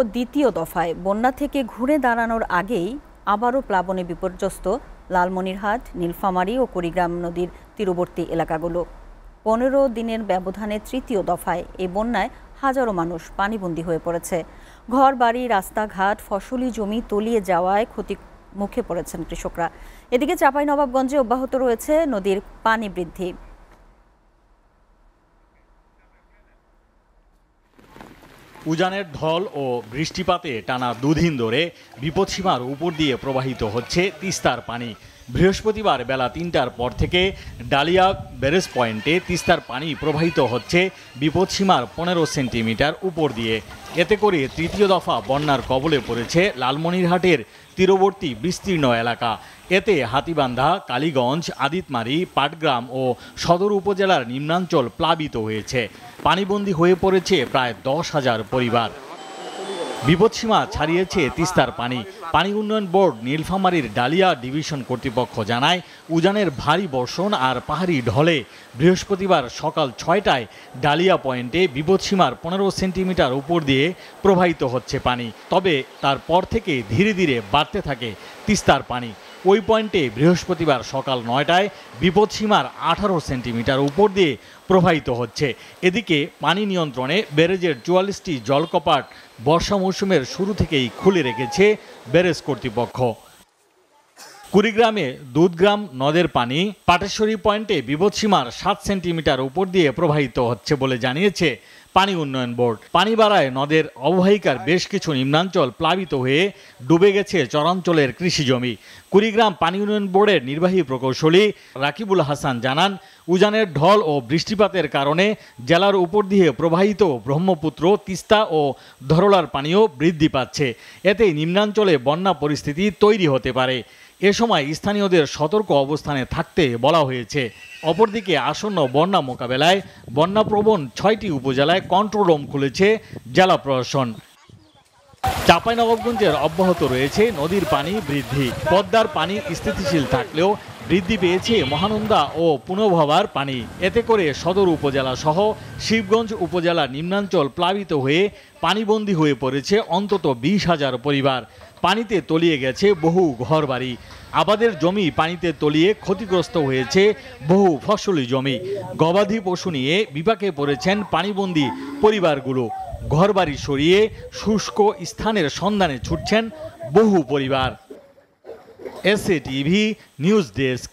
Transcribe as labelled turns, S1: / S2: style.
S1: দ্বিতীয় দফায় বন্যা থেকে ঘুরে দাঁড়ানোর আগেই আবারও প্লাবনে বিপর্যস্ত লালমনিরহাট, নীলফামারী ও কুড়িগ্রাম নদীর তীরবর্তী এলাকাগুলো। 15 দিনের ব্যবধানে তৃতীয় দফায় এই বন্যায় হাজারো মানুষ পানিবন্দী হয়ে পড়েছে। ঘর বাড়ি, রাস্তাঘাট, ফসলি জমি তলিয়ে যাওয়ায় ক্ষতি মুখে পড়েছেন কৃষকরা। এদিকে চাঁপাইনবাবগঞ্জে অব্যাহত রয়েছে নদীর পানি বৃদ্ধি।
S2: উজানের ঢল ও বৃষ্টিপাতে টানা দুদিন ধরে বিপদসীমার উপর দিয়ে প্রবাহিত হচ্ছে তিস্তার পানি। বৃহস্পতিবার বেলা ৩টার পর থেকে ডালিয়া ব্যারেজ পয়েন্টে তিস্তার পানি প্রবাহিত হচ্ছে বিপদসীমার 15 সেন্টিমিটার উপর দিয়ে। এতে করে তৃতীয় দফা বন্যার কবলে পড়েছে লালমনিরহাটের তীরবর্তী বিস্তীর্ণ এলাকা। এতে হাতীবান্ধা, কালীগঞ্জ, আদিতমারি, পাটগ্রাম ও সদর উপজেলার নিম্নাঞ্চল প্লাবিত হয়েছে। পানিবন্দী হয়ে পড়েছে প্রায় 10,000 পরিবার। বিপদসীমা ছাড়িয়েছে তিস্তার পানি। পানি উন্নয়ন বোর্ড নীলফামারীর ডালিয়া ডিভিশন কর্তৃপক্ষ জানায়, উজানের ভারী বর্ষণ আর পাহাড়ি ঢলে বৃহস্পতিবার সকাল 6টায় ডালিয়া পয়েন্টে বিপদসীমার 15 সেন্টিমিটার উপর দিয়ে প্রবাহিত হচ্ছে পানি। তবে তারপর থেকে ধীরে ধীরে বাড়তে থাকে তিস্তার পানি। ওই পয়েন্টে বৃহস্পতিবার সকাল 9টায় বিপদসীমার 18 সেন্টিমিটার উপর দিয়ে প্রবাহিত হচ্ছে। এদিকে পানি নিয়ন্ত্রণে ব্যারেজের 44টি জলকপাট বর্ষা মৌসুমের শুরু থেকেই খুলে রেখেছে ব্যারেজ কর্তৃপক্ষ। কুড়িগ্রামে দুধগ্রাম নদের পানি পাটেশ্বরী পয়েন্টে বিপদসীমার 7 সেন্টিমিটার উপর দিয়ে প্রবাহিত হচ্ছে বলে জানিয়েছে পানি উন্নয়ন বোর্ড। পানি বাড়ায় নদের অববাহিকার বেশ কিছু নিম্নাঞ্চল প্লাবিত হয়ে ডুবে গেছে চরাঞ্চলের কৃষিজমি। কুড়িগ্রাম পানি উন্নয়ন বোর্ডের নির্বাহী প্রকৌশলী রাকিবুল হাসান জানান, উজানের ঢল ও বৃষ্টিপাতের কারণে জেলার উপর দিয়ে প্রবাহিত ব্রহ্মপুত্র, তিস্তা ও ধরলার পানিও বৃদ্ধি পাচ্ছে। এতে নিম্নাঞ্চলে বন্যা পরিস্থিতি তৈরি হতে পারে। এ সময় স্থানীয়দের সতর্ক অবস্থানে থাকতে বলা হয়েছে। অপরদিকে আসন্ন বন্যা মোকাবেলায় বন্যাপ্রবণ 6টি উপজেলায় কন্ট্রোল রুম খুলেছে জেলা প্রশাসন। চাঁপাইনবাবগঞ্জের অব্যাহত রয়েছে নদীর পানি বৃদ্ধি। পদ্মার পানি স্থিতিশীল থাকলেও বৃদ্ধি পেয়েছে মহানন্দা ও পুনর্ভবার পানি। এতে করে সদর উপজেলা সহ শিবগঞ্জ উপজেলার নিম্নাঞ্চল প্লাবিত হয়ে পানিবন্দী হয়ে পড়েছে অন্তত 20,000 পরিবার। পানিতে তলিয়ে গেছে বহু ঘরবাড়ি। আবাদের জমি পানিতে তলিয়ে ক্ষতিগ্রস্ত হয়েছে বহু ফসলি জমি। গবাদি পশু নিয়ে বিপাকে পড়েছেন পানিবন্দী পরিবারগুলো। ঘরবাড়ি সরিয়ে শুষ্ক স্থানের সন্ধানে ছুটছেন বহু পরিবার। SA TV news desk.